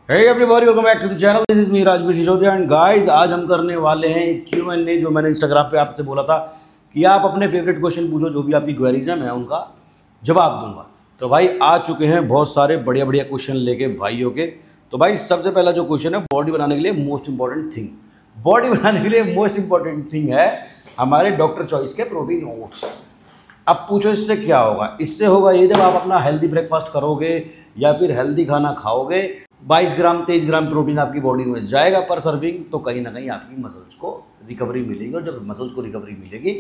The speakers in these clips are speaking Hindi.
Hey everybody, welcome back to the channel. This is me Rajveer Sisodia and guys आज हम करने वाले हैं Q&A जो मैंने इंस्टाग्राम पे आपसे बोला था कि आप अपने फेवरेट क्वेश्चन पूछो, जो भी आपकी क्वेरीज हैं मैं उनका जवाब दूंगा। तो भाई आ चुके हैं बहुत सारे बढ़िया बढ़िया क्वेश्चन लेके भाइयों के। तो भाई सबसे पहला जो क्वेश्चन है, बॉडी बनाने के लिए मोस्ट इंपॉर्टेंट थिंग, बॉडी बनाने के लिए मोस्ट इंपॉर्टेंट थिंग है हमारे डॉक्टर चॉइस के प्रोटीन ओट्स। अब पूछो इससे क्या होगा? इससे होगा ये, जब आप अपना हेल्दी ब्रेकफास्ट करोगे या फिर हेल्दी खाना खाओगे, 22 ग्राम 23 ग्राम प्रोटीन आपकी बॉडी में जाएगा पर सर्विंग, तो कहीं ना कहीं आपकी मसल्स को रिकवरी मिलेगी। और जब मसल्स को रिकवरी मिलेगी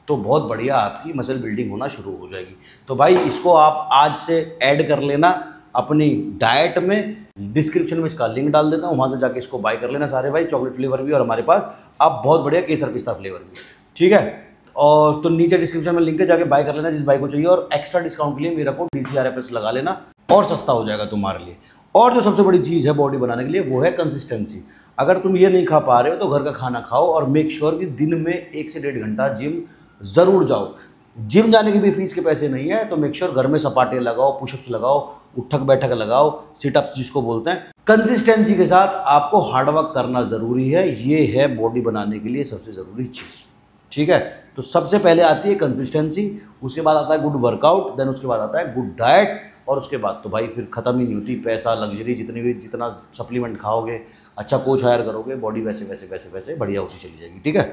तो बहुत बढ़िया आपकी मसल बिल्डिंग होना शुरू हो जाएगी। तो भाई इसको आप आज से ऐड कर लेना अपनी डाइट में। डिस्क्रिप्शन में इसका लिंक डाल देता हूँ, वहाँ से जाके इसको बाय कर लेना सारे भाई। चॉकलेट फ्लेवर भी और हमारे पास अब बहुत बढ़िया केसर पिस्ता फ्लेवर भी, ठीक है। और तो नीचे डिस्क्रिप्शन में लिंक है, जाके बाय कर लेना जिस भाई को चाहिए। और एक्स्ट्रा डिस्काउंट के लिए मेरा कोड DCRFS लगा लेना और सस्ता हो जाएगा तुम्हारे लिए। और जो सबसे बड़ी चीज़ है बॉडी बनाने के लिए वो है कंसिस्टेंसी। अगर तुम ये नहीं खा पा रहे हो तो घर का खाना खाओ और मेक श्योर कि दिन में 1 से 1.5 घंटा जिम ज़रूर जाओ। जिम जाने की भी फीस के पैसे नहीं है, तो मेक श्योर घर में सपाटे लगाओ, पुशअप्स लगाओ, उठक बैठक लगाओ, सिटअप्स जिसको बोलते हैं। कंसिस्टेंसी के साथ आपको हार्डवर्क करना ज़रूरी है। ये है बॉडी बनाने के लिए सबसे ज़रूरी चीज़, ठीक है। तो सबसे पहले आती है कंसिस्टेंसी, उसके बाद आता है गुड वर्कआउट, देन उसके बाद आता है गुड डाइट, और उसके बाद तो भाई फिर ख़त्म ही नहीं होती। पैसा, लग्जरी, जितना सप्लीमेंट खाओगे, अच्छा कोच हायर करोगे, बॉडी वैसे वैसे वैसे वैसे बढ़िया होती चली जाएगी, ठीक है।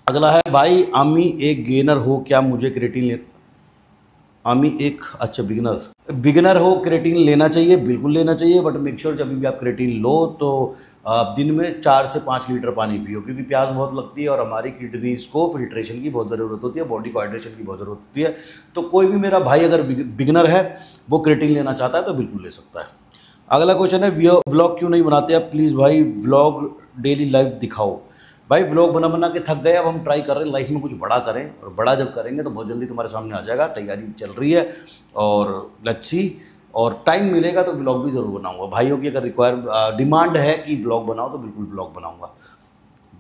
अगला है भाई, आमी एक गेनर हो, क्या मुझे क्रेटीन आमी एक अच्छा बिगिनर हो, क्रेटीन लेना चाहिए? बिल्कुल लेना चाहिए, बट मेक श्योर जब भी आप क्रेटीन लो तो दिन में 4 से 5 लीटर पानी पियो, क्योंकि प्यास बहुत लगती है और हमारी किडनीज को फिल्ट्रेशन की बहुत ज़रूरत होती है, बॉडी को हाइड्रेशन की बहुत ज़रूरत होती है। तो कोई भी मेरा भाई अगर बिगिनर है, वो क्रेटीन लेना चाहता है तो बिल्कुल ले सकता है। अगला क्वेश्चन है, व्लॉग क्यों नहीं बनाते आप? प्लीज़ भाई व्लॉग डेली लाइफ दिखाओ। भाई ब्लॉग बना बना के थक गए, अब हम ट्राई कर रहे हैं लाइफ में कुछ बड़ा करें, और बड़ा जब करेंगे तो बहुत जल्दी तुम्हारे सामने आ जाएगा। तैयारी चल रही है और लच्छी, और टाइम मिलेगा तो व्लॉग भी ज़रूर बनाऊंगा। भाइयों की अगर डिमांड है कि व्लॉग बनाओ तो बिल्कुल व्लॉग बनाऊंगा।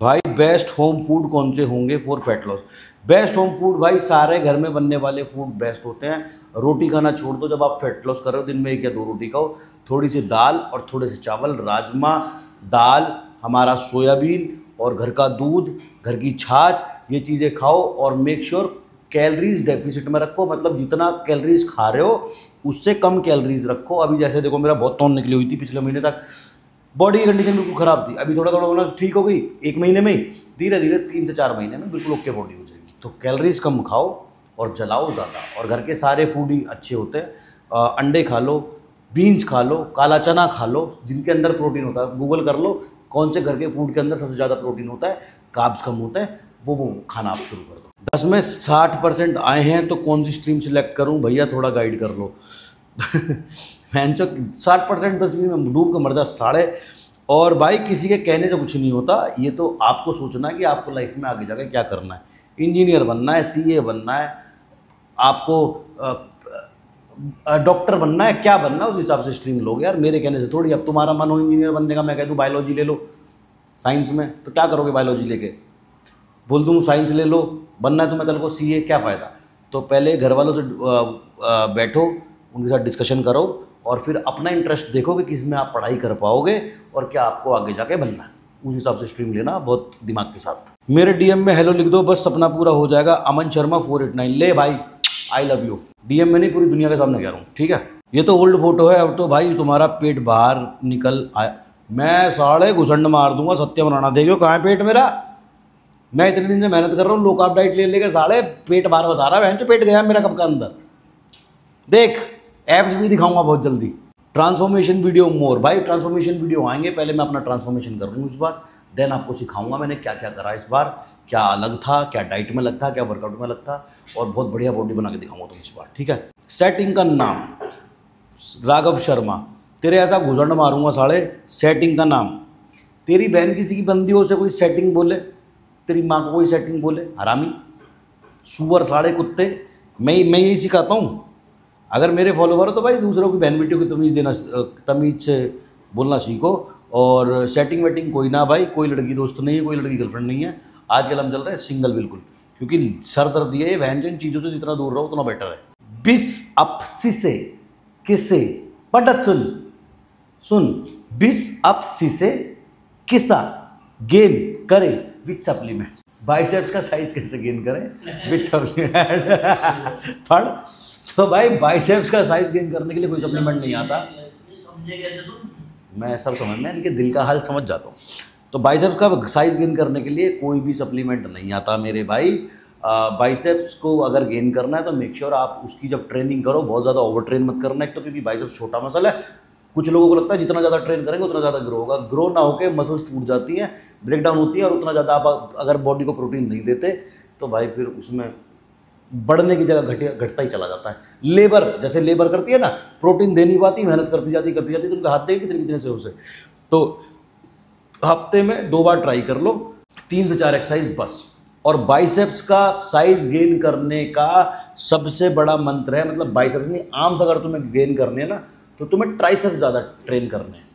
भाई बेस्ट होम फूड कौन से होंगे for fat loss? Best home food भाई सारे घर में बनने वाले फूड बेस्ट होते हैं। रोटी खाना छोड़ दो, जब आप फैट लॉस कर रहे हो दिन में 1 या 2 रोटी खाओ, थोड़ी सी दाल और थोड़े से चावल, राजमा दाल, हमारा सोयाबीन और घर का दूध, घर की छाछ, ये चीज़ें खाओ। और मेक श्योर कैलोरीज डेफिसिट में रखो, मतलब जितना कैलोरीज खा रहे हो उससे कम कैलोरीज रखो। अभी जैसे देखो मेरा बहुत तौन निकली हुई थी पिछले महीने तक, बॉडी की कंडीशन बिल्कुल ख़राब थी। अभी थोड़ा थोड़ा होना ठीक हो गई, 1 महीने में ही, धीरे धीरे 3 से 4 महीने में बिल्कुल ओके बॉडी हो जाएगी। तो कैलोरीज कम खाओ और जलाओ ज़्यादा। और घर के सारे फूड ही अच्छे होते हैं। अंडे खा लो, बीन्स खा लो, काला चना खा लो, जिनके अंदर प्रोटीन होता है। गूगल कर लो कौन से घर के फूड के अंदर सबसे ज़्यादा प्रोटीन होता है, कार्ब्स कम होते हैं, वो खाना आप शुरू कर दो। 10 में 60% आए हैं तो कौन सी स्ट्रीम सिलेक्ट करूं? भैया थोड़ा गाइड कर लो। मैं 60% 10वीं में डूब कर मर जा साढ़े। और भाई किसी के कहने से कुछ नहीं होता, ये तो आपको सोचना है कि आपको लाइफ में आगे जाकर क्या करना है। इंजीनियर बनना है, CA बनना है, आपको डॉक्टर बनना है, क्या बनना है, उस हिसाब से स्ट्रीम लोगे यार। मेरे कहने से थोड़ी। अब तुम्हारा मन हो इंजीनियर बनने का, मैं कह दूँ बायोलॉजी ले लो साइंस में, तो क्या करोगे बायोलॉजी लेके? बोल दूँ साइंस ले लो, बनना है तुम्हें कल को CA, क्या फ़ायदा? तो पहले घर वालों से बैठो, उनके साथ डिस्कशन करो और फिर अपना इंटरेस्ट देखो कि किस में आप पढ़ाई कर पाओगे और क्या आपको आगे जाके बनना है, उस हिसाब से स्ट्रीम लेना बहुत दिमाग के साथ। मेरे DM में हेलो लिख दो, बस सपना पूरा हो जाएगा। अमन शर्मा 489, ले भाई आई लव यू। DM में नहीं, पूरी दुनिया के सामने कह रहा हूँ, ठीक है। ये तो ओल्ड फोटो है, अब तो भाई तुम्हारा पेट बाहर निकल आया। मैं साढ़े घुसंड मार दूंगा, सत्य बनाना देखियो कहाँ है पेट मेरा। मैं इतने दिन से मेहनत कर रहा हूँ, लो कार्ब डाइट ले लेके साढ़े पेट बाहर बता रहा है। पेट गया मेरा कब का अंदर, देख एप्स भी दिखाऊंगा बहुत जल्दी। ट्रांसफॉर्मेशन वीडियो मोर, भाई ट्रांसफॉर्मेशन वीडियो आएंगे, पहले मैं अपना ट्रांसफॉर्मेशन कर लूँ इस बार, देन आपको सिखाऊंगा मैंने क्या क्या करा इस बार, क्या अलग था, क्या डाइट में अलग था, क्या वर्कआउट में अलग था, और बहुत बढ़िया बॉडी बना के दिखाऊंगा तुम इस बार, ठीक है। सेटिंग का नाम राघव शर्मा, तेरे ऐसा घुसंड मारूंगा साढ़े। सेटिंग का नाम, तेरी बहन किसी की बंदियों से कोई सेटिंग बोले, तेरी माँ को कोई सेटिंग बोले, हरामी सुअर साढ़े कुत्ते। मैं यही सिखाता हूँ। अगर मेरे फॉलोवर हो तो भाई दूसरों की बहन बेटियों की तमीज़ से बोलना सीखो। और सेटिंग वेटिंग कोई ना भाई, कोई लड़की दोस्त नहीं है, कोई लड़की गर्लफ्रेंड नहीं है। आजकल हम चल रहे हैं सिंगल बिल्कुल, क्योंकि सर दर्द ये बहन जिन चीज़ों से जितना दूर रहो उतना बेटर है। बिस अप सिसे किसे पटत सुन सुन, बिस अप सी से किसा गेन करे विच सप्लीमेंट। बाइसेप्स का साइज कैसे गेन करें विच सप्लीमेंट पढ़। तो भाई बाइसेप्स का साइज गेन करने के लिए कोई सप्लीमेंट नहीं आता। समझे कैसे तुम? मैं सब समझ में इनके दिल का हाल समझ जाता हूँ। तो बाइसेप्स का साइज गेन करने के लिए कोई भी सप्लीमेंट नहीं आता मेरे भाई। बाइसेप्स को अगर गेन करना है तो मेक श्योर आप उसकी जब ट्रेनिंग करो बहुत ज़्यादा ओवर ट्रेन मत करना। एक तो क्योंकि बाइसेप्स छोटा मसल है, कुछ लोगों को लगता है जितना ज़्यादा ट्रेन करेंगे उतना ज़्यादा ग्रो होगा। ग्रो ना होकर मसल्स टूट जाती हैं, ब्रेक डाउन होती है, और उतना ज़्यादा आप अगर बॉडी को प्रोटीन नहीं देते तो भाई फिर उसमें बढ़ने की जगह घटता ही चला जाता है। लेबर जैसे लेबर करती है ना, प्रोटीन दे नहीं पाती, मेहनत करती जाती तो उनका हाथ देगी कितने कितने से उसे। तो हफ्ते में 2 बार ट्राई कर लो, 3 से 4 एक्सरसाइज बस। और बाइसेप्स का साइज गेन करने का सबसे बड़ा मंत्र है, मतलब बाइसेप्स नहीं, आर्म्स अगर तुम्हें गेन करने हैं ना तो तुम्हें ट्राइसेप्स ज़्यादा ट्रेन करने हैं।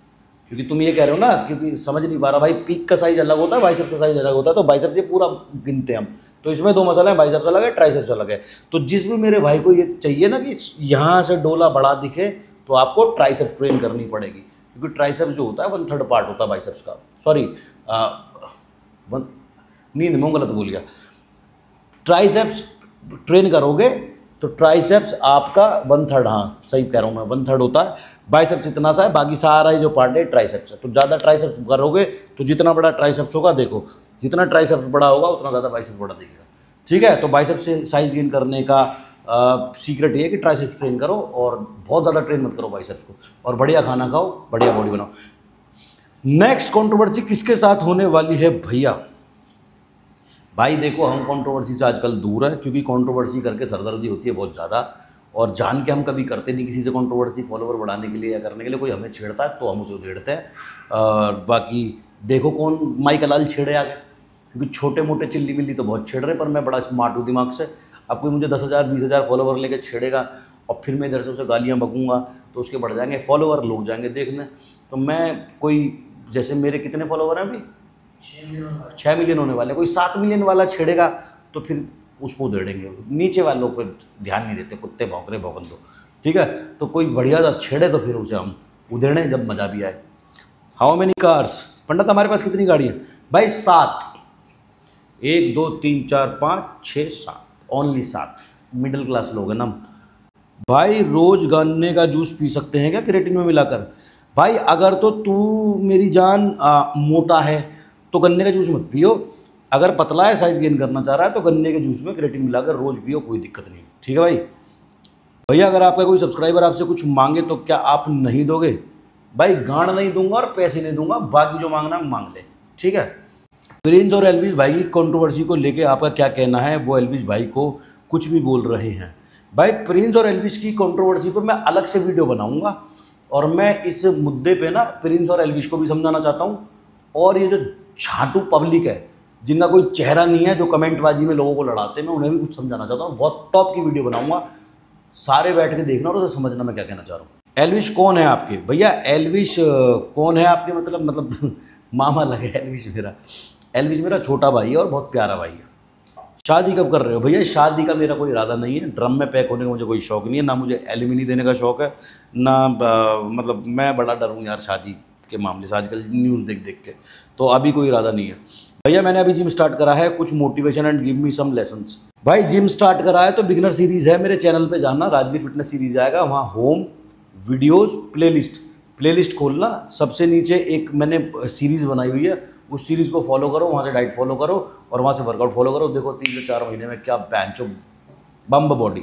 क्योंकि तुम ये कह रहे हो ना, क्योंकि समझ नहीं पा रहा भाई, पीक का साइज अलग होता है, बाइसेप्स का साइज अलग होता है। तो बाइसेप्स ये पूरा गिनते हैं हम, तो इसमें 2 मसल हैं, बाइसेप्स अलग है, ट्राइसेप्स अलग है। तो जिस भी मेरे भाई को ये चाहिए ना कि यहाँ से डोला बड़ा दिखे, तो आपको ट्राइसेप्स ट्रेन करनी पड़ेगी। क्योंकि ट्राइसेप्स जो होता है 1/3 पार्ट होता है बाइसेप्स का। सॉरी, नींद में गलत बोल गया। ट्राइसेप्स ट्रेन करोगे तो ट्राइसेप्स आपका 1/3, हाँ सही कह रहा हूँ मैं, 1/3 होता है। बाइसेप्स इतना सा है, बाकी सारा ही जो पार्ट है ट्राइसेप्स है। तो ज़्यादा ट्राइसेप्स करोगे तो जितना बड़ा ट्राइसेप्स होगा, देखो जितना ट्राइसेप्स बड़ा होगा उतना ज़्यादा बाइसेप्स बड़ा दिखेगा। ठीक है, तो बाइसेप्स से साइज गेन करने का सीक्रेट ये है कि ट्राइसेप्स ट्रेन करो और बहुत ज़्यादा ट्रेन मत करो बाइसेप्स को, और बढ़िया खाना खाओ, बढ़िया बॉडी बनाओ। नेक्स्ट कंट्रोवर्सी किसके साथ होने वाली है भैया? भाई देखो, हम कंट्रोवर्सी से आजकल दूर हैं, क्योंकि कंट्रोवर्सी करके सरदर्दी होती है बहुत ज़्यादा, और जान के हम कभी करते नहीं किसी से कंट्रोवर्सी, फॉलोवर बढ़ाने के लिए या करने के लिए। कोई हमें छेड़ता है तो हम उसे उधेड़ते हैं। बाकी देखो कौन माइकल लाल छेड़े आगे, क्योंकि छोटे मोटे चिल्ली मिल्ली तो बहुत छेड़ रहे हैं, पर मैं बड़ा स्मार्ट हूँ दिमाग से। अब कोई मुझे 10,000 20,000 फॉलोवर लेके छेड़ेगा और फिर मैं इधर से उसे गालियाँ बकूँगा तो उसके बढ़ जाएंगे फॉलोवर, लोग जाएंगे देखने। तो मैं कोई, जैसे मेरे कितने फॉलोवर हैं अभी, 6 मिलियन होने वाले, कोई 7 मिलियन वाला छेड़ेगा तो फिर उसको उधेड़ेंगे। नीचे वालों पर ध्यान नहीं देते, कुत्ते भौंक रहे भौंकन दो। ठीक है, तो कोई बढ़िया सा छेड़े तो फिर उसे हम उधेड़ें जब मज़ा भी आए। How many cars? पंडित हमारे पास कितनी गाड़ियाँ? भाई 7, 1 2 3 4 5 6 7, ओनली 7। मिडिल क्लास लोग हैं ना। भाई रोज गन्ने का जूस पी सकते हैं क्या क्रिएटिन में मिलाकर? भाई अगर तो तू मेरी जान मोटा है तो गन्ने का जूस मत पियो। अगर पतला है, साइज गेन करना चाह रहा है, तो गन्ने के जूस में क्रिएटिन मिलाकर रोज पियो, कोई दिक्कत नहीं। ठीक है भाई। भैया अगर आपका कोई सब्सक्राइबर आपसे कुछ मांगे तो क्या आप नहीं दोगे? भाई गांड नहीं दूंगा और पैसे नहीं दूंगा, बाकी जो मांगना मांग ले। ठीक है। प्रिंस और एल्विस भाई की कंट्रोवर्सी को लेके आपका क्या कहना है? वो एल्विस भाई को कुछ भी बोल रहे हैं। भाई प्रिंस और एल्विस की कंट्रोवर्सी पर मैं अलग से वीडियो बनाऊंगा, और मैं इस मुद्दे पे ना प्रिंस और एल्विस को भी समझाना चाहता हूँ, और ये जो झाटू पब्लिक है जिनका कोई चेहरा नहीं है, जो कमेंटबाजी में लोगों को लड़ाते हैं, मैं उन्हें भी कुछ समझाना चाहता हूँ। बहुत टॉप की वीडियो बनाऊंगा, सारे बैठ के देखना और उसे समझना मैं क्या कहना चाह रहा हूँ। एल्विस कौन है आपके? भैया एल्विस कौन है आपके, मतलब मामा लगे एल्विस मेरा। एल्विस मेरा छोटा भाई है और बहुत प्यारा भाई है। शादी कब कर रहे हो? भैया शादी का मेरा कोई इरादा नहीं है, ड्रम में पैक होने का मुझे कोई शौक नहीं है, ना मुझे एलिमिनी देने का शौक है, ना मतलब मैं बड़ा डरूँ यार शादी के मामले से आजकल न्यूज़ देख देख के, तो अभी कोई इरादा नहीं है। भैया मैंने अभी जिम स्टार्ट करा है, कुछ motivation and give me some lessons. भाई जिम स्टार्ट करा है तो बिगिनर सीरीज़ है, मेरे चैनल पे जाना, राजवीर फिटनेस सीरीज़ आएगा, वहाँ होम वीडियोज़ प्लेलिस्ट खोलना, सबसे नीचे एक मैंने सीरीज़ बनाई हुई है, उस सीरीज़ को फॉलो करो, वहाँ से डाइट फॉलो करो और वहाँ से वर्कआउट फॉलो करो। देखो 3 से 4 महीने में क्या बैंचो बम्ब बॉडी।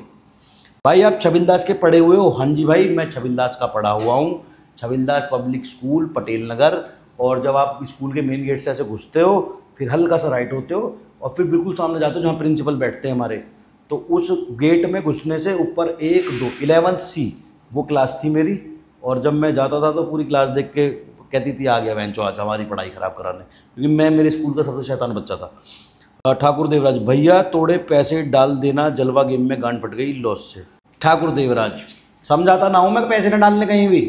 भाई आप छबिलदास के पढ़े हुए हो? हाँ जी भाई, मैं छबिलदास का पढ़ा हुआ हूँ, छबिलदास पब्लिक स्कूल पटेल नगर। और जब आप स्कूल के मेन गेट से ऐसे घुसते हो, फिर हल्का सा राइट होते हो और फिर बिल्कुल सामने जाते हो जहाँ प्रिंसिपल बैठते हैं हमारे, तो उस गेट में घुसने से ऊपर 1 2 11th C वो क्लास थी मेरी। और जब मैं जाता था तो पूरी क्लास देख के कहती थी आ गया बेंचो आज हमारी पढ़ाई ख़राब कराने, क्योंकि मैं मेरे स्कूल का सबसे शैतान बच्चा था। ठाकुर देवराज, भैया थोड़े पैसे डाल देना, जलवा गेम में गांड फट गई लॉस से। ठाकुर देवराज, समझाता ना हूँ मैं पैसे न डालने कहीं भी,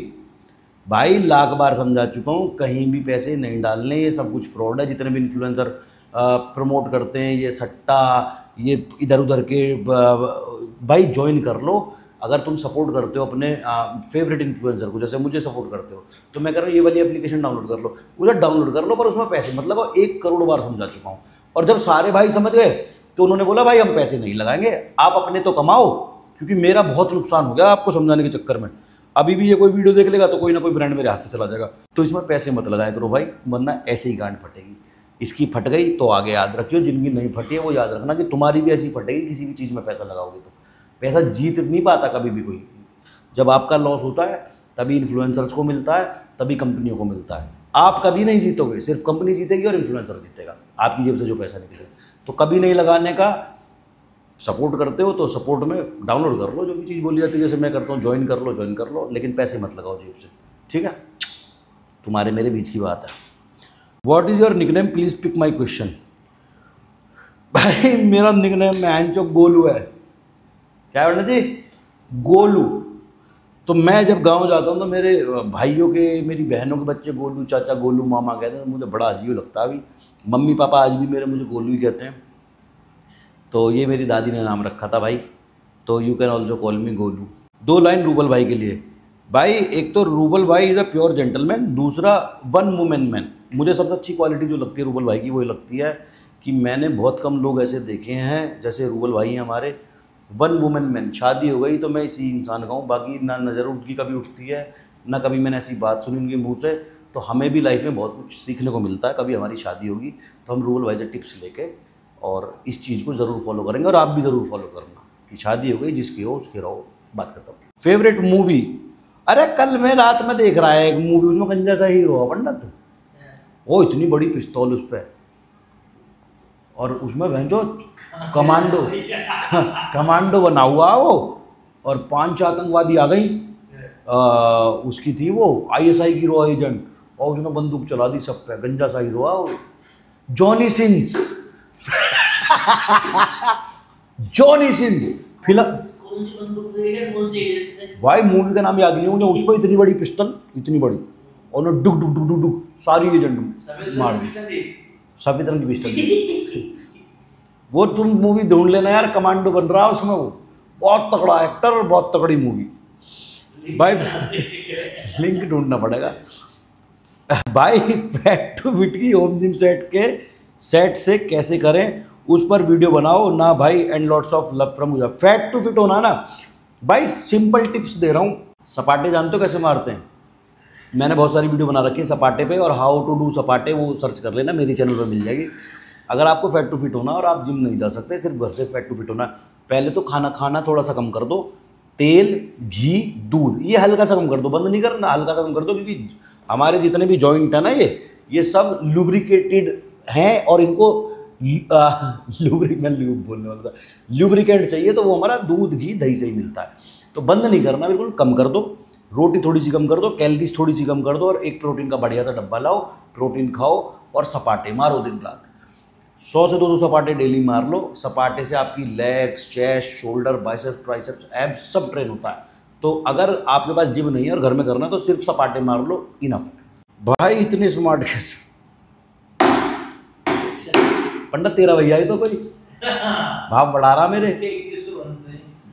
भाई लाख बार समझा चुका हूँ, कहीं भी पैसे नहीं डालने, ये सब कुछ फ्रॉड है। जितने भी इन्फ्लुएंसर प्रमोट करते हैं ये सट्टा, ये इधर उधर के, भाई ज्वाइन कर लो, अगर तुम सपोर्ट करते हो अपने फेवरेट इन्फ्लुएंसर को, जैसे मुझे सपोर्ट करते हो, तो मैं कह रहा हूँ ये वाली एप्लीकेशन डाउनलोड कर लो, उसे डाउनलोड कर लो, पर उसमें पैसे मत लगाओ। 1 करोड़ बार समझा चुका हूँ। और जब सारे भाई समझ गए तो उन्होंने बोला भाई हम पैसे नहीं लगाएंगे, आप अपने तो कमाओ, क्योंकि मेरा बहुत नुकसान हो गया आपको समझाने के चक्कर में। अभी भी ये कोई वीडियो देख लेगा तो कोई ना कोई ब्रांड मेरे हाथ से चला जाएगा। तो इसमें पैसे मत लगाया करो भाई, वरना ऐसे ही गांड फटेगी। इसकी फट गई तो आगे याद रखियो, जिनकी नहीं फटी है वो याद रखना कि तुम्हारी भी ऐसी फटेगी किसी भी चीज़ में पैसा लगाओगे तो। पैसा जीत नहीं पाता कभी भी कोई। जब आपका लॉस होता है तभी इन्फ्लुएंसर्स को मिलता है, तभी कंपनियों को मिलता है। आप कभी नहीं जीतोगे, सिर्फ कंपनी जीतेगी और इन्फ्लुएंसर जीतेगा, आपकी जेब से जो पैसा निकलेगा। तो कभी नहीं लगाने का। सपोर्ट करते हो तो सपोर्ट में डाउनलोड कर लो, जो भी चीज़ बोली जाती है, जैसे मैं करता हूँ ज्वाइन कर लो, लेकिन पैसे मत लगाओ जेब से, ठीक है। तुम्हारे मेरे बीच की बात है। What is your nickname, please pick my question. भाई मेरा निकनेम मैंचो गोलू है। क्या है जी? गोलू। तो मैं जब गांव जाता हूँ तो मेरे भाइयों के, मेरी बहनों के बच्चे गोलू चाचा, गोलू मामा कहते हैं, तो मुझे बड़ा अजीब लगता है। अभी मम्मी पापा आज भी मेरे मुझे गोलू ही कहते हैं। तो ये मेरी दादी ने नाम रखा था भाई, तो you can also call me Golu. 2 line rouble भाई के लिए। भाई एक तो रूबल भाई इज़ अ प्योर जेंटलमैन, दूसरा 1 वुमेन मैन। मुझे सबसे अच्छी क्वालिटी जो लगती है रूबल भाई की वो लगती है कि मैंने बहुत कम लोग ऐसे देखे हैं जैसे रूबल भाई हैं हमारे। 1 वुमेन मैन, शादी हो गई तो मैं इसी इंसान का हूँ, बाकी ना नज़र उनकी कभी उठती है ना कभी मैंने ऐसी बात सुनी उनके मुँह से। तो हमें भी लाइफ में बहुत कुछ सीखने को मिलता है। कभी हमारी शादी होगी तो हम रूबल भाई से टिप्स लेके और इस चीज़ को ज़रूर फॉलो करेंगे, और आप भी ज़रूर फॉलो करना कि शादी हो गई जिसकी हो उसके रहो। बात करता हूँ फेवरेट मूवी। अरे कल मैं रात में देख रहा है एक मूवी, उसमें गंजा सा हीरो है पंडित, वो इतनी बड़ी पिस्तौल उस पर, और उसमें भैंचो कमांडो बना हुआ वो, और 5 आतंकवादी आ गई। उसकी थी वो ISI की रॉ एजेंट, और उसने बंदूक चला दी सब पे। गंजा सा हीरो है वो, Johnny Sins. Johnny Singh film. कौन सी बंदूक है, कौन सी भाई मूवी का नाम याद नहीं है मुझे। उस पर इतनी बड़ी पिस्टल, इतनी बड़ी, और उन्होंने डुक डुक डुक डुक डुक सारी एजेंट मार दी। सफेद रंग की पिस्टल। वो तुम मूवी ढूंढ लेना यार, कमांडो बन रहा है उसमें वो, बहुत तगड़ा एक्टर और बहुत तगड़ी मूवी भाई। लिंक ढूंढना पड़ेगा भाई। फैट टू फिट की होम जिम सेट से कैसे करें, उस पर वीडियो बनाओ ना भाई, and lots of love from मुझे। फैट टू फिट होना ना भाई, सिंपल टिप्स दे रहा हूँ। सपाटे जानते हो कैसे मारते हैं? मैंने बहुत सारी वीडियो बना रखी है सपाटे पे, और हाउ टू डू सपाटे वो सर्च कर लेना, मेरी चैनल पर मिल जाएगी। अगर आपको फैट टू फिट होना और आप जिम नहीं जा सकते, सिर्फ घर से फैट टू फिट होना, पहले तो खाना थोड़ा सा कम कर दो। तेल, घी, दूध ये हल्का सा कम कर दो, बंद नहीं करना, हल्का सा कम कर दो, क्योंकि हमारे जितने भी जॉइंट है ना ये सब लुब्रिकेटेड हैं, और इनको बोलने वाला था, लुब्रिकेंट चाहिए, तो वो हमारा दूध घी दही से ही मिलता है। तो बंद नहीं करना, बिल्कुल कम कर दो। रोटी थोड़ी सी कम कर दो, कैलोरीज थोड़ी सी कम कर दो, और एक प्रोटीन का बढ़िया सा डब्बा लाओ, प्रोटीन खाओ, और सपाटे मारो दिन रात। 100 से 200 सपाटे डेली मार लो। सपाटे से आपकी legs, chest, shoulder, biceps, triceps, abs सब ट्रेन होता है। तो अगर आपके पास जिम नहीं है और घर में करना है तो सिर्फ सपाटे मार लो, इनफ। भाई इतने स्मार्ट कैसे पंडित? तेरा भैया ही तो कोई भाव बढ़ा रहा मेरे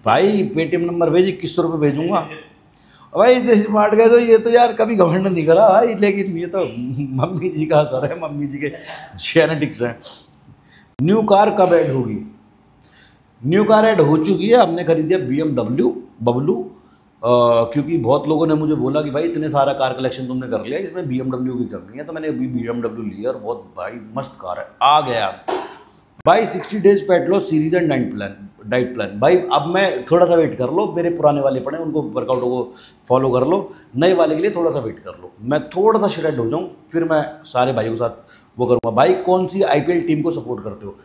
भाई। पेटीएम नंबर भेज, 2100 रुपये भेजूंगा भाई। इतने स्मार्ट गए तो ये तो यार कभी घमंड नहीं करा भाई, लेकिन ये तो मम्मी जी का असर है, मम्मी जी के जेनेटिक्स हैं। न्यू कार कब ऐड होगी? न्यू कार ऐड हो चुकी है, हमने खरीदी है BMW बबलू, क्योंकि बहुत लोगों ने मुझे बोला कि भाई इतने सारा कार कलेक्शन तुमने कर लिया, इसमें BMW की कमी है। तो मैंने अभी BMW लिया, और बहुत भाई मस्त कार है। आ गया भाई 60 days fat loss series and diet plan. भाई अब मैं थोड़ा सा वेट कर लो, मेरे पुराने वाले पड़े उनको वर्कआउटों को फॉलो कर लो, नए वाले के लिए थोड़ा सा वेट कर लो। मैं थोड़ा सा श्रेड हो जाऊँ, फिर मैं सारे भाइयों के साथ वो करूँगा। भाई कौन सी IPL टीम को सपोर्ट करते हो?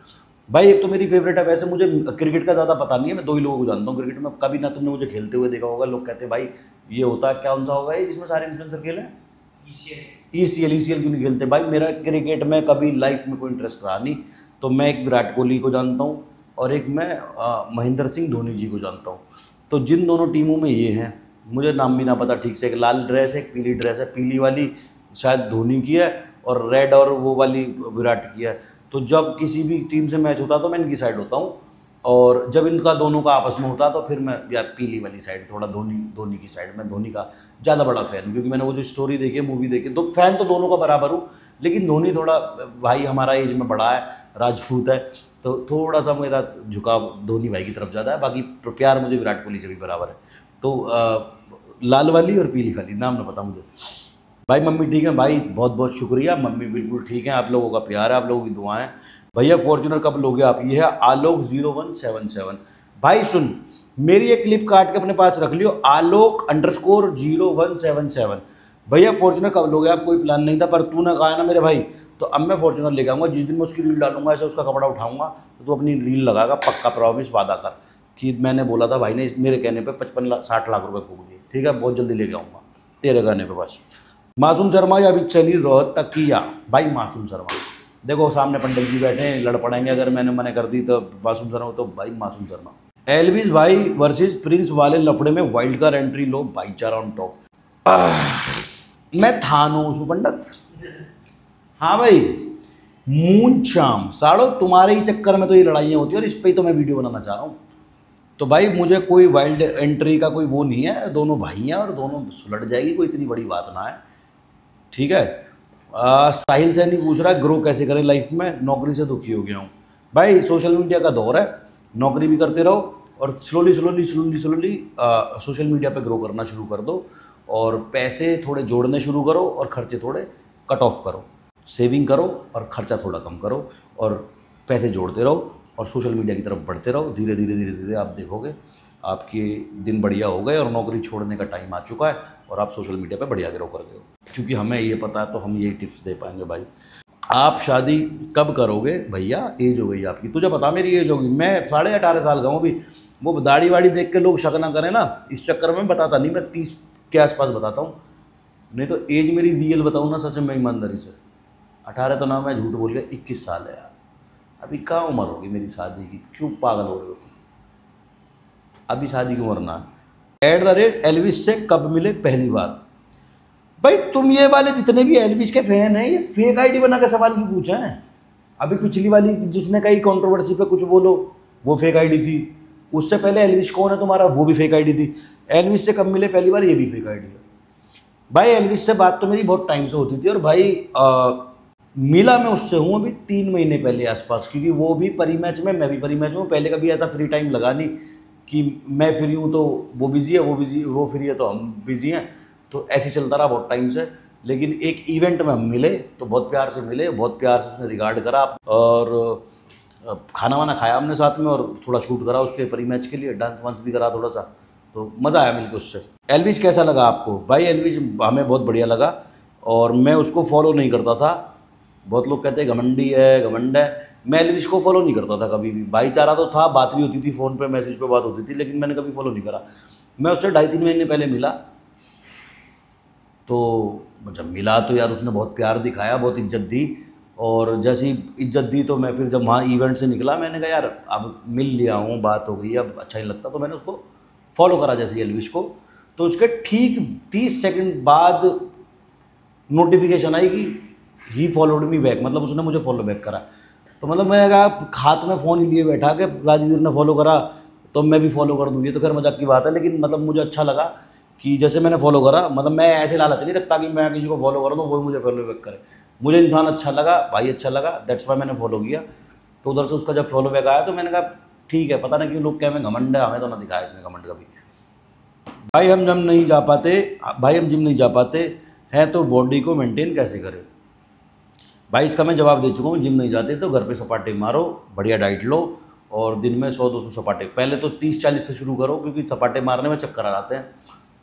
भाई एक तो मेरी फेवरेट है, वैसे मुझे क्रिकेट का ज़्यादा पता नहीं है, मैं 2 ही लोगों को जानता हूँ क्रिकेट में। कभी ना तुमने मुझे खेलते हुए देखा होगा, लोग कहते हैं भाई ये होता है, क्या उनसा होगा ये जिसमें सारे इन्फ्लुएंसर खेले हैं? ECL क्यों नहीं खेलते भाई? मेरा क्रिकेट में कभी लाइफ में कोई इंटरेस्ट रहा नहीं। तो मैं एक विराट कोहली को जानता हूँ, और एक मैं महेंद्र सिंह धोनी जी को जानता हूँ। तो जिन दोनों टीमों में ये हैं, मुझे नाम भी ना पता ठीक से। एक लाल ड्रेस है, एक पीली ड्रेस है, पीली वाली शायद धोनी की है, और रेड और वो वाली विराट की है। तो जब किसी भी टीम से मैच होता है तो मैं इनकी साइड होता हूँ, और जब इनका दोनों का आपस में होता तो फिर मैं यार पीली वाली साइड, थोड़ा धोनी की साइड, मैं धोनी का ज़्यादा बड़ा फ़ैन हूँ, क्योंकि मैंने वो जो स्टोरी देखी, मूवी देखी, तो फ़ैन तो दोनों का बराबर हूँ, लेकिन धोनी थोड़ा, भाई हमारा एज में बड़ा है, राजपूत है, तो थोड़ा सा मेरा झुकाव धोनी भाई की तरफ ज़्यादा है। बाकी प्यार मुझे विराट कोहली से भी बराबर है। तो लाल वाली और पीली वाली, नाम ना पता मुझे। भाई मम्मी ठीक है भाई, बहुत बहुत शुक्रिया, मम्मी बिल्कुल ठीक है, आप लोगों का प्यार है, आप लोगों की दुआएं। भैया फॉर्च्यूनर कब लोगे आप? ये है आलोक 0177। भाई सुन, मेरी एक क्लिप काट के अपने पास रख लियो, आलोक _0177। भैया फॉर्च्यूनर कब लोगे आप? कोई प्लान नहीं था, पर तूने कहा है ना मेरे भाई, तो अब मैं फॉर्च्यूनर लेके आऊँगा। जिस दिन मैं उसकी रील डालूंगा, ऐसे उसका कपड़ा उठाऊंगा, तो तू अपनी रील लगाएगा, पक्का प्रॉमिस, वादा कर कि मैंने बोला था भाई ने मेरे कहने पे 55-60 लाख रुपए फूक दिए। ठीक है, बहुत जल्दी लेके आऊँगा तेरे कहने पे। बस मासूम शर्मा या अभी चली रोहतकिया। भाई मासूम शर्मा, देखो सामने पंडित जी बैठे हैं, लड़ पड़ेंगे अगर मैंने मना कर दी तो मासूम शर्मा, तो भाई मासूम शर्मा। एलविस भाई वर्सेस प्रिंस वाले लफड़े में वाइल्ड कार्ड एंट्री लो, भाईचारा ऑन टॉप। मैं थानोस हूँ पंडित। हाँ भाई, मून चाम साड़ो, तुम्हारे ही चक्कर में तो ये लड़ाइयाँ होती है, और इस पर ही तो मैं वीडियो बनाना चाह रहा हूँ। तो भाई मुझे कोई वाइल्ड एंट्री का कोई वो नहीं है, दोनों भाई हैं और दोनों सुलट जाएगी, कोई इतनी बड़ी बात ना है। ठीक है। साहिल सैनी पूछ रहा है ग्रो कैसे करें लाइफ में, नौकरी से दुखी हो गया हूँ। भाई सोशल मीडिया का दौर है, नौकरी भी करते रहो और स्लोली सोशल मीडिया पे ग्रो करना शुरू कर दो, और पैसे थोड़े जोड़ने शुरू करो और खर्चे थोड़े कट ऑफ करो। सेविंग करो और खर्चा थोड़ा कम करो, और पैसे जोड़ते रहो और सोशल मीडिया की तरफ बढ़ते रहो। धीरे धीरे आप देखोगे आपके दिन बढ़िया हो गए, और नौकरी छोड़ने का टाइम आ चुका है, और आप सोशल मीडिया पे बढ़िया ग्रो कर गए हो। क्योंकि हमें ये पता है, तो हम यही टिप्स दे पाएंगे। भाई आप शादी कब करोगे भैया? एज हो गई आपकी, तुझे पता मेरी एज होगी, मैं 18.5 साल का हूँ अभी। वो दाढ़ी वाड़ी देख के लोग शक ना करें ना, इस चक्कर में बताता नहीं, मैं 30 के आसपास बताता हूँ, नहीं तो एज मेरी रियल बताऊँ ना सच में ईमानदारी से, 18 तो ना, मैं झूठ बोल गया, 21 साल है यार। अभी कहाँ उम्र होगी मेरी शादी की? क्यों पागल हो रहे हो तुम? अभी शादी की उम्र ना। @एल्विस से कब मिले पहली बार? भाई तुम ये वाले जितने भी एल्विस के फैन हैं, ये फेक आईडी बना के सवाल क्यों पूछे हैं? अभी पिछली वाली जिसने कही कंट्रोवर्सी पे कुछ बोलो, वो फेक आईडी थी। उससे पहले एल्विस कौन है तुम्हारा, वो भी फेक आईडी थी। एल्विस से कब मिले पहली बार, ये भी फेक आईडी है। भाई एल्विस से बात तो मेरी बहुत टाइम से होती थी, और भाई मिला मैं उससे हूँ अभी 3 महीने पहले आसपास, क्योंकि वो भी परी मैच में, मैं भी परी मैच में हूँ। पहले कभी ऐसा फ्री टाइम लगा नहीं कि मैं फ्री हूँ तो वो बिज़ी है, वो फ्री है तो हम बिज़ी हैं, तो ऐसे चलता रहा बहुत टाइम से। लेकिन एक इवेंट में हम मिले, तो बहुत प्यार से मिले, बहुत प्यार से उसने रिगार्ड करा, और खाना वाना खाया हमने साथ में, और थोड़ा शूट करा उसके परी मैच के लिए, डांस वांस भी करा थोड़ा सा, तो मज़ा आया मिलकर उससे। एल्विस कैसा लगा आपको? भाई एल्विस हमें बहुत बढ़िया लगा, और मैं उसको फॉलो नहीं करता था। बहुत लोग कहते हैं घमंडी है, घमंड है। मैं एल्विस को फॉलो नहीं करता था कभी भी। भाईचारा तो था, बात भी होती थी, फ़ोन पे मैसेज पे बात होती थी, लेकिन मैंने कभी फॉलो नहीं करा। मैं उससे 2.5-3 महीने पहले मिला, तो जब मिला तो यार उसने बहुत प्यार दिखाया, बहुत इज्जत दी, और जैसी इज्जत दी तो मैं फिर जब वहाँ इवेंट से निकला, मैंने कहा यार अब मिल लिया हूँ, बात हो गई, अब अच्छा नहीं लगता, तो मैंने उसको फॉलो करा जैसे एल्विस को। तो उसके ठीक 30 सेकंड बाद नोटिफिकेशन आई कि ही फॉलोड मी बैक, मतलब उसने मुझे फॉलो बैक करा। तो मतलब मैं कहा हाथ में फ़ोन ही लिए बैठा कि राजवीर ने फॉलो करा तो मैं भी फॉलो कर दूँ। ये तो खैर मजाक की बात है, लेकिन मतलब मुझे अच्छा लगा कि जैसे मैंने फॉलो करा, मतलब मैं ऐसे लालच नहीं रखता कि मैं किसी को फॉलो करूँ तो वो मुझे फॉलो बैक करे। मुझे इंसान अच्छा लगा, भाई अच्छा लगा, दैट्स वाई मैंने फॉलो किया। तो उधर से उसका जब फॉलो बैक आया तो मैंने कहा ठीक है, पता नहीं क्यों लोग क्या में घमंड है, हमें तो ना दिखाया इसने घमंड कभी। भाई हम जिम नहीं जा पाते हैं तो बॉडी को मेंटेन कैसे करें? भाई इसका मैं जवाब दे चुका हूँ। जिम नहीं जाते तो घर पे सपाटे मारो, बढ़िया डाइट लो, और दिन में 100-200 सपाटे, पहले तो 30-40 से शुरू करो, क्योंकि सपाटे मारने में चक्कर आ जाते हैं,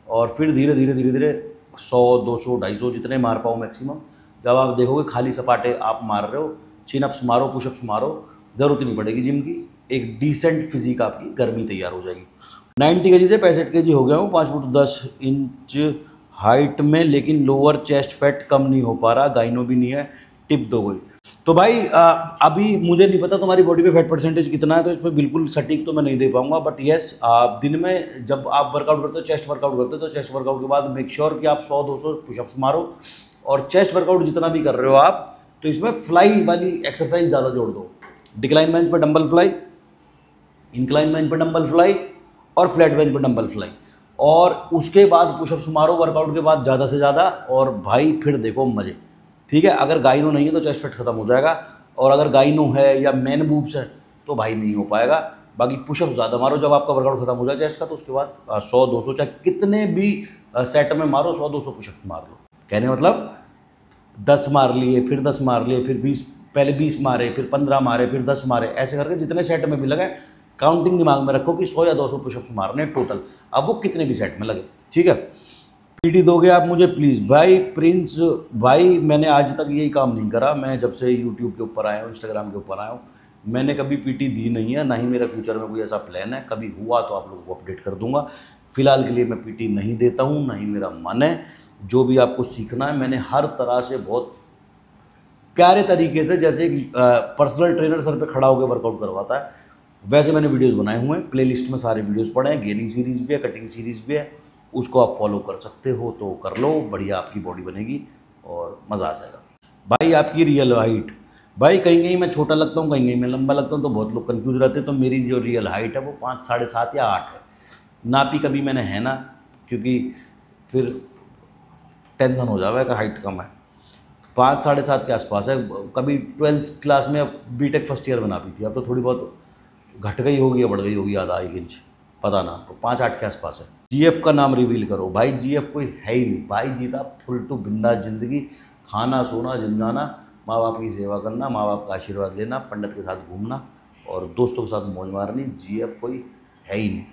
और फिर धीरे धीरे 100-200-250 जितने मार पाओ मैक्सिमम। जब आप देखोगे खाली सपाटे आप मार रहे हो, चिनअप्स मारो, पुशअप्स मारो, ज़रूरत नहीं पड़ेगी जिम की, एक डिसेंट फिजिक आपकी गर्मी तैयार हो जाएगी। 90 kg से 65 kg हो गया हूँ, 5 फुट 10 इंच हाइट में, लेकिन लोअर चेस्ट फैट कम नहीं हो पा रहा, गाइनो भी नहीं है, टिप दो कोई। तो भाई अभी मुझे नहीं पता तुम्हारी बॉडी पे फैट परसेंटेज कितना है, तो इस पर बिल्कुल सटीक तो मैं नहीं दे पाऊंगा, बट यस दिन में जब आप वर्कआउट करते हो, चेस्ट वर्कआउट करते हो, तो चेस्ट वर्कआउट के बाद मेक श्योर कि आप 100-200 पुशअप्स मारो, और चेस्ट वर्कआउट जितना भी कर रहे हो आप, तो इसमें फ्लाई वाली एक्सरसाइज ज़्यादा जोड़ दो। डिक्लाइन बेंच पर डंबल फ्लाई, इंक्लाइन बेंच पे डंबल फ्लाई और फ्लैट बेंच पे डंबल फ्लाई, और उसके बाद पुशअप्स मारो वर्कआउट के बाद ज़्यादा से ज़्यादा, और भाई फिर देखो मज़े। ठीक है, अगर गाइनो नहीं है तो चेस्ट फैट खत्म हो जाएगा, और अगर गाइनो है या मैन बूब्स है तो भाई नहीं हो पाएगा। बाकी पुशअप ज़्यादा मारो जब आपका वर्कआउट खत्म हो जाए चेस्ट का, तो उसके बाद 100-200 चाहे कितने भी सेट में मारो, 100-200 पुशअप्स मार लो। कहने मतलब 10 मार लिए, फिर 10 मार लिए, फिर 20, पहले 20 मारे, फिर 15 मारे, फिर 10 मारे, ऐसे करके जितने सेट में भी लगे काउंटिंग दिमाग में रखो कि 100 या 200 पुशअप्स मारने टोटल, अब वो कितने भी सेट में लगे। ठीक है, पीटी दोगे आप मुझे प्लीज़। भाई प्रिंस भाई, मैंने आज तक यही काम नहीं करा। मैं जब से यूट्यूब के ऊपर आया हूँ, इंस्टाग्राम के ऊपर आया हूँ, मैंने कभी पीटी दी नहीं है, ना ही मेरा फ्यूचर में कोई ऐसा प्लान है। कभी हुआ तो आप लोगों को अपडेट कर दूंगा। फिलहाल के लिए मैं पीटी नहीं देता हूँ, ना ही मेरा मन है। जो भी आपको सीखना है, मैंने हर तरह से बहुत प्यारे तरीके से, जैसे पर्सनल ट्रेनर सर पे खड़ा होकर वर्कआउट करवाता है, वैसे मैंने वीडियोस बनाए हुए हैं। प्लेलिस्ट में सारे वीडियोस पड़े हैं, गेनिंग सीरीज़ भी है, कटिंग सीरीज़ भी है, उसको आप फॉलो कर सकते हो तो कर लो, बढ़िया आपकी बॉडी बनेगी और मज़ा आ जाएगा। भाई आपकी रियल हाइट, भाई कहीं कहीं मैं छोटा लगता हूँ, कहीं कहीं मैं लंबा लगता हूँ, तो बहुत लोग कंफ्यूज रहते हैं। तो मेरी जो रियल हाइट है वो 5, 7.5 या 8 है। नापी कभी मैंने है ना, क्योंकि फिर टेंशन हो जाएगा कि हाइट कम है। 5, 7.5 के आसपास है। कभी 12th क्लास में, बीटेक फर्स्ट ईयर में नापी थी, अब तो थोड़ी बहुत घट गई होगी या बढ़ गई होगी, आधा 1 इंच, पता ना। तो 5-8 के आसपास है। जीएफ का नाम रिवील करो। भाई जीएफ कोई है ही नहीं। भाई जीता फुल टू बिंदास जिंदगी, खाना सोना जिम जाना, माँ बाप की सेवा करना, माँ बाप का आशीर्वाद लेना, पंडित के साथ घूमना और दोस्तों के साथ मौज मारनी। जीएफ कोई है ही नहीं।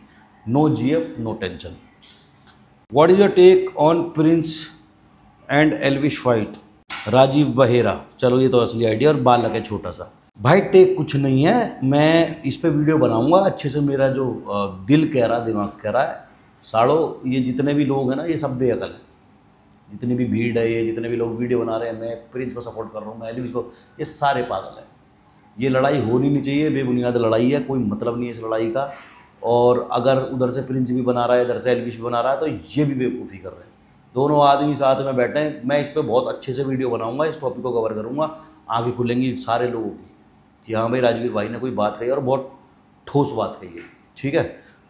No GF no tension. What is your take on Prince and Elvish fight? Rajiv Behera. चलो ये तो असली आइडिया, और बालक है छोटा सा। भाई टेक कुछ नहीं है, मैं इस पे वीडियो बनाऊंगा अच्छे से। मेरा जो दिल कह रहा, दिमाग कह रहा है, साड़ो ये जितने भी लोग हैं ना, ये सब बेअकल हैं। जितनी भी भीड़ है, ये जितने भी लोग वीडियो बना रहे हैं, मैं प्रिंस को सपोर्ट कर रहा हूँ, मैं एल्विश को, ये सारे पागल हैं। ये लड़ाई होनी नहीं चाहिए, बेबुनियाद लड़ाई है, कोई मतलब नहीं है इस लड़ाई का। और अगर उधर से प्रिंस भी बना रहा है, इधर से एल्विश भी बना रहा है, तो ये भी बेवकूफ़ी कर रहे हैं। दोनों आदमी साथ में बैठे हैं। मैं इस पर बहुत अच्छे से वीडियो बनाऊंगा, इस टॉपिक को कवर करूंगा, आगे खुलेंगी सारे लोगों की कि हाँ भाई राजवीर भाई ने कोई बात कही और बहुत ठोस बात कही है। ठीक है,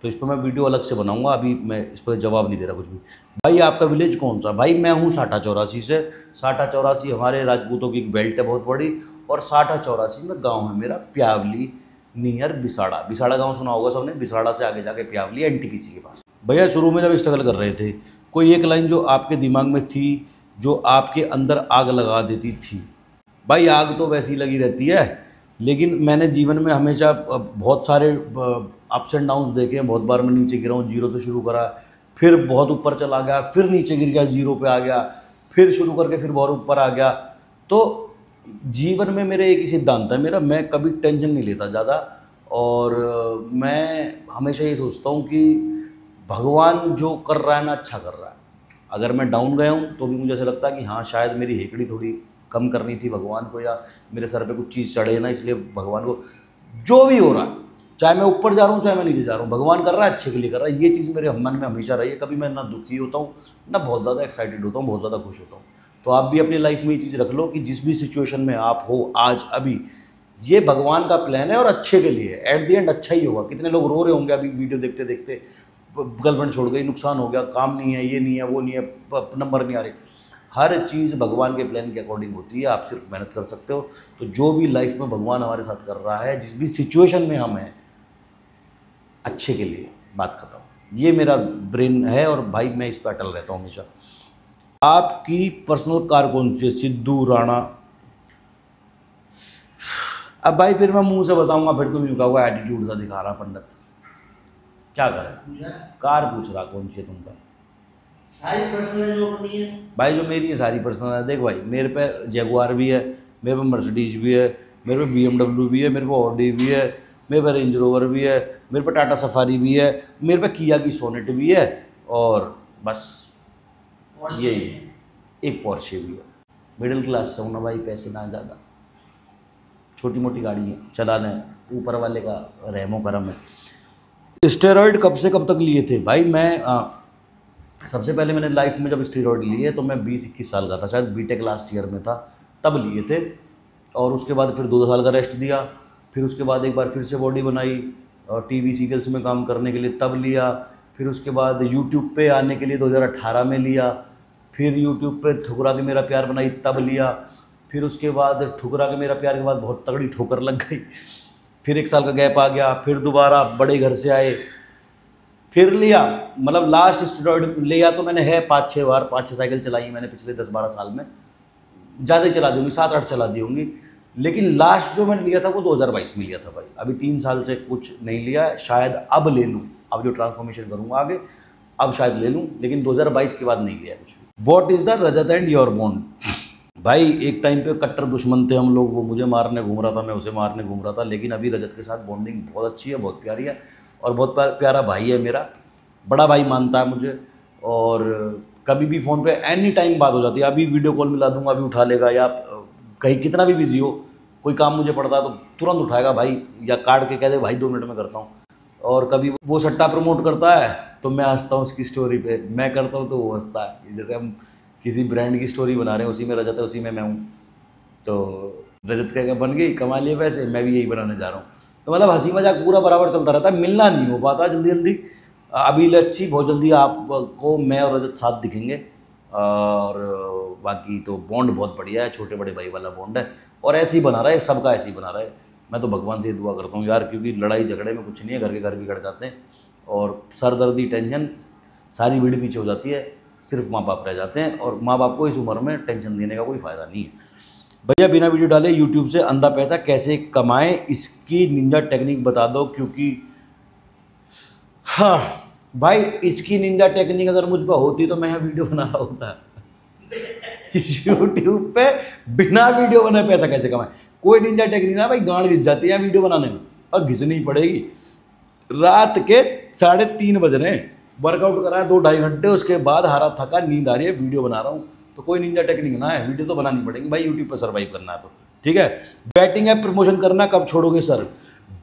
तो इस पर मैं वीडियो अलग से बनाऊंगा, अभी मैं इस पर जवाब नहीं दे रहा कुछ भी। भाई आपका विलेज कौन सा? भाई मैं हूँ साठा 84 से। साठा 84 हमारे राजपूतों की एक बेल्ट है बहुत बड़ी, और साठा 84 में गाँव है मेरा प्यावली, नियर बिसाड़ा। बिसाड़ा गाँव सुना होगा सबने, बिसाड़ा से आगे जाके प्यावली, एनटीपीसी के पास। भैया शुरू में जब स्ट्रगल कर रहे थे, कोई एक लाइन जो आपके दिमाग में थी, जो आपके अंदर आग लगा देती थी? भाई आग तो वैसी लगी रहती है, लेकिन मैंने जीवन में हमेशा बहुत सारे अप्स एंड डाउन्स देखे हैं। बहुत बार मैं नीचे गिरा हूँ, 0 से शुरू करा, फिर बहुत ऊपर चला गया, फिर नीचे गिर गया, 0 पे आ गया, फिर शुरू करके फिर बहुत ऊपर आ गया। तो जीवन में मेरे एक ही सिद्धांत है मेरा, मैं कभी टेंशन नहीं लेता ज़्यादा, और मैं हमेशा ये सोचता हूँ कि भगवान जो कर रहा है ना, अच्छा कर रहा है। अगर मैं डाउन गया हूँ तो भी मुझे ऐसा लगता है कि हाँ शायद मेरी हेकड़ी थोड़ी कम करनी थी भगवान को, या मेरे सर पे कुछ चीज़ चढ़े ना, इसलिए भगवान को जो भी हो रहा है, चाहे मैं ऊपर जा रहा हूँ चाहे मैं नीचे जा रहा हूँ, भगवान कर रहा है, अच्छे के लिए कर रहा है। ये चीज़ मेरे मन में हमेशा रही है। कभी मैं ना दुखी होता हूँ, ना बहुत ज़्यादा एक्साइटेड होता हूँ, बहुत ज़्यादा खुश होता हूँ। तो आप भी अपनी लाइफ में ये चीज़ रख लो कि जिस भी सिचुएशन में आप हो आज अभी, ये भगवान का प्लान है और अच्छे के लिए। एट द एंड अच्छा ही होगा। कितने लोग रो रहे होंगे अभी वीडियो देखते देखते, गर्लफ्रेंड छोड़ गई, नुकसान हो गया, काम नहीं है, ये नहीं है, वो नहीं है, नंबर नहीं आ रहे। हर चीज़ भगवान के प्लान के अकॉर्डिंग होती है, आप सिर्फ मेहनत कर सकते हो। तो जो भी लाइफ में भगवान हमारे साथ कर रहा है, जिस भी सिचुएशन में हम हैं, अच्छे के लिए, बात खत्म। ये मेरा ब्रेन है, और भाई मैं इस पर अटल रहता हूँ हमेशा। आपकी पर्सनल कार कौन सी है? सिद्धू राणा। अब भाई फिर मैं मुंह से बताऊंगा, फिर तुम यूँ कहोगे एटीट्यूड सा दिखा रहा पंडित, क्या करें? कार पूछ रहा कौन सी है तुमका? सारी पर्सनल जो अपनी है भाई, जो मेरी है सारी पर्सनल है। देख भाई, मेरे पे जगुआर भी है, मेरे पे मर्सिडीज भी है, मेरे पे BMW भी है, मेरे पे ऑडी भी है, मेरे पे रेंज रोवर भी है, मेरे पे टाटा सफारी भी है, मेरे पे किया की सोनेट भी है, और बस यही एक पोर्शे भी है। मिडिल क्लास से हूँ ना भाई, पैसे ना ज़्यादा, छोटी मोटी गाड़ी है चलाना, ऊपर वाले का रहमो करम है। स्टेरॉइड कब से कब तक लिए थे? भाई मैं सबसे पहले मैंने लाइफ में जब स्टेरॉइड लिए तो मैं 20-21 साल का था, शायद बीटेक लास्ट ईयर में था, तब लिए थे। और उसके बाद फिर 2 साल का रेस्ट दिया, फिर उसके बाद एक बार फिर से बॉडी बनाई, टीवी सीरियल्स में काम करने के लिए तब लिया। फिर उसके बाद यूट्यूब पे आने के लिए 2018 में लिया। फिर यूट्यूब पे ठुकरा के मेरा प्यार बनाई तब लिया। फिर उसके बाद ठुकरा के मेरा प्यार के बाद बहुत तगड़ी ठोकर लग गई, फिर 1 साल का गैप आ गया। फिर दोबारा बड़े घर से आए, फिर लिया। मतलब लास्ट स्टेरॉइड लिया तो मैंने है 5-6 बार, 5-6 साइकिल चलाई मैंने पिछले 10-12 साल में, ज़्यादा ही चला दी होंगी, 7-8 चला दी होंगी। लेकिन लास्ट जो मैंने लिया था वो 2022 में लिया था भाई। अभी 3 साल से कुछ नहीं लिया है, शायद अब ले लूँ, अब जो ट्रांसफॉर्मेशन करूँगा आगे अब शायद ले लूँ, लेकिन 2022 के बाद नहीं लिया कुछ भी। What is the Rajat and your bond? भाई एक टाइम पे कट्टर दुश्मन थे हम लोग, वो मुझे मारने घूम रहा था, मैं उसे मारने घूम रहा था। लेकिन अभी रजत के साथ बॉन्डिंग बहुत अच्छी है, बहुत प्यारी है, और बहुत प्यारा भाई है मेरा, बड़ा भाई मानता है मुझे। और कभी भी फ़ोन पे एनी टाइम बात हो जाती है। अभी वीडियो कॉल मिला दूंगा, अभी उठा लेगा, या कहीं कितना भी बिजी हो, कोई काम मुझे पड़ता है तो तुरंत उठाएगा भाई, या काट के कह दे भाई 2 मिनट में करता हूँ। और कभी वो सट्टा प्रमोट करता है तो मैं हंसता हूँ उसकी स्टोरी पे, मैं करता हूँ तो वो हंसता है। जैसे हम किसी ब्रांड की स्टोरी बना रहे हैं, उसी में रजत है, उसी में मैं हूँ, तो रजत क्या बन गई, कमा लिए पैसे, मैं भी यही बनाने जा रहा हूँ। तो मतलब हंसी मजाक पूरा बराबर चलता रहता है, मिलना नहीं हो पाता जल्दी जल्दी। अभी लच्छी बहुत जल्दी आपको मैं और रजत साथ दिखेंगे। और बाकी तो बॉन्ड बहुत बढ़िया है, छोटे बड़े भाई वाला बॉन्ड है, और ऐसे ही बना रहा है, सबका ऐसे ही बना रहा है। मैं तो भगवान से ये दुआ करता हूँ यार, क्योंकि लड़ाई झगड़े में कुछ नहीं है, घर के घर बिगड़ जाते हैं, और सरदर्दी टेंशन सारी भीड़ पीछे हो जाती है, सिर्फ माँ बाप रह जाते हैं। और माँ बाप को इस उम्र में टेंशन देने का कोई फ़ायदा नहीं है। भैया बिना वीडियो डाले यूट्यूब से अंधा पैसा कैसे कमाएं, इसकी निंजा टेक्निक बता दो। क्योंकि हाँ भाई, इसकी निंजा टेक्निक अगर मुझ पर होती तो मैं यहाँ वीडियो बना रहा होता। यूट्यूब पे बिना वीडियो बनाए पैसा कैसे कमाएं, कोई निंजा टेक्निक ना भाई, गांड घिस जाती है वीडियो बनाने में, और घिसनी पड़ेगी। रात के 3:30 बज रहे हैं, वर्कआउट करा है 2-2.5 घंटे, उसके बाद हारा थका, नींद आ रही है, वीडियो बना रहा हूँ। तो कोई निंजा टेक्निक ना है, वीडियो तो बनानी पड़ेगी भाई, यूट्यूब पर सर्वाइव करना है तो ठीक है। बैटिंग ऐप प्रमोशन करना कब छोड़ोगे सर?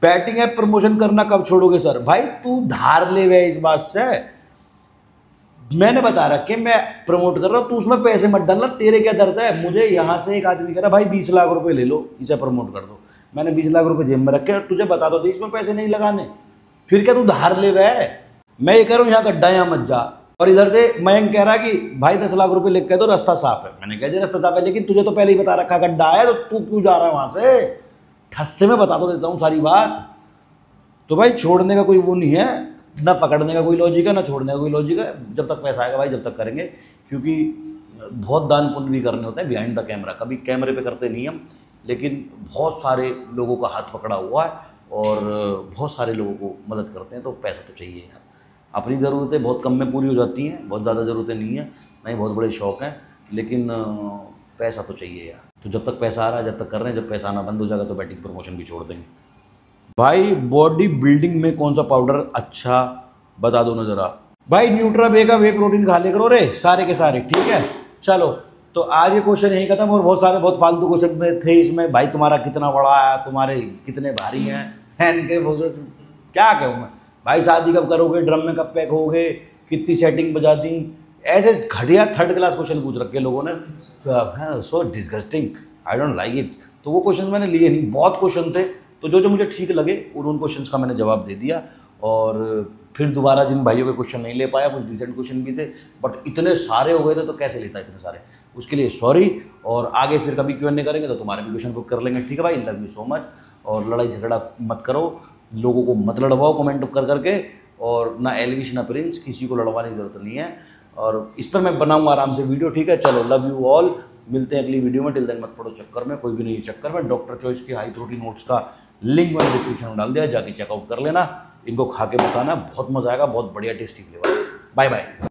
बैटिंग ऐप प्रमोशन करना कब छोड़ोगे सर? भाई तू धार ले वे इस बात से, मैंने बता रखे मैं प्रमोट कर रहा हूँ, तू उसमें पैसे मत डालना, तेरे क्या दर्द है? मुझे यहाँ से एक आदमी कह रहा भाई 20 लाख रुपए ले लो, इसे प्रमोट कर दो। मैंने 20 लाख रुपए जेब में रखे और तुझे बता दो इसमें पैसे नहीं लगाने, फिर क्या तू धार ले वे? मैं ये कह रहा हूँ यहाँ गड्ढा यहाँ मत जा। और इधर से मयंक कह रहा कि भाई 10 लाख रुपए लिख के दो, रास्ता साफ है। मैंने कह दिया रास्ता साफ है, लेकिन तुझे तो पहले ही बता रखा गड्ढा है, तो तू क्यों जा रहा है वहां से? ठस्से में बता तो देता हूँ सारी बात। तो भाई छोड़ने का कोई वो नहीं है, ना पकड़ने का कोई लॉजिक है, ना छोड़ने का कोई लॉजिक है। जब तक पैसा आएगा भाई जब तक करेंगे, क्योंकि बहुत दान पुण्य भी करने होते हैं बिहाइंड द कैमरा। कभी कैमरे पे करते नहीं हम, लेकिन बहुत सारे लोगों का हाथ पकड़ा हुआ है और बहुत सारे लोगों को मदद करते हैं, तो पैसा तो चाहिए यार। अपनी ज़रूरतें बहुत कम में पूरी हो जाती हैं, बहुत ज़्यादा ज़रूरतें नहीं हैं, नहीं बहुत बड़े शौक़ हैं, लेकिन पैसा तो चाहिए यार। तो जब तक पैसा आ रहा है जब तक कर रहे हैं, जब पैसा आना बंद हो जाएगा तो बैटिंग प्रमोशन भी छोड़ देंगे। भाई बॉडी बिल्डिंग में कौन सा पाउडर अच्छा बता दो ना ज़रा। भाई न्यूट्रावे का वे प्रोटीन खा ले करो रे, सारे के सारे, ठीक है। चलो तो आज ये क्वेश्चन यही खत्म, और बहुत सारे बहुत फालतू क्वेश्चन में थे इसमें। भाई तुम्हारा कितना बड़ा है, तुम्हारे कितने भारी हैं, क्या कहूँ मैं भाई, शादी कब करोगे, ड्रम में कब पैक होगे, कितनी सेटिंग बजा दी, ऐसे घटिया 3rd क्लास क्वेश्चन पूछ रखे लोगों ने। So disgusting, I don't like it. तो वो क्वेश्चन मैंने लिए नहीं, बहुत क्वेश्चन थे, तो जो जो मुझे ठीक लगे उन क्वेश्चंस का मैंने जवाब दे दिया। और फिर दोबारा जिन भाइयों के क्वेश्चन नहीं ले पाया, कुछ डिसेंट क्वेश्चन भी थे, बट इतने सारे हो गए थे तो कैसे लेता इतने सारे, उसके लिए सॉरी। और आगे फिर कभी Q&A करेंगे तो तुम्हारे भी क्वेश्चन को कर लेंगे, ठीक है भाई। Love you so much. और लड़ाई झगड़ा मत करो, लोगों को मत लड़वाओ कमेंट कर करके, और ना एलविश ना प्रिंस, किसी को लड़वाने की जरूरत नहीं है। और इस पर मैं बनाऊंगा आराम से वीडियो, ठीक है। चलो लव यू ऑल, मिलते हैं अगली वीडियो में। टिल देन मत पड़ो चक्कर में, कोई भी नहीं चक्कर में। डॉक्टर चॉइस के हाई प्रोटीन ओट्स का लिंक मैंने डिस्क्रिप्शन में डाल दिया, जाके चेकआउट कर लेना, इनको खा के बताना, बहुत मजा आएगा, बहुत बढ़िया टेस्टी फ्लेवर। Bye bye.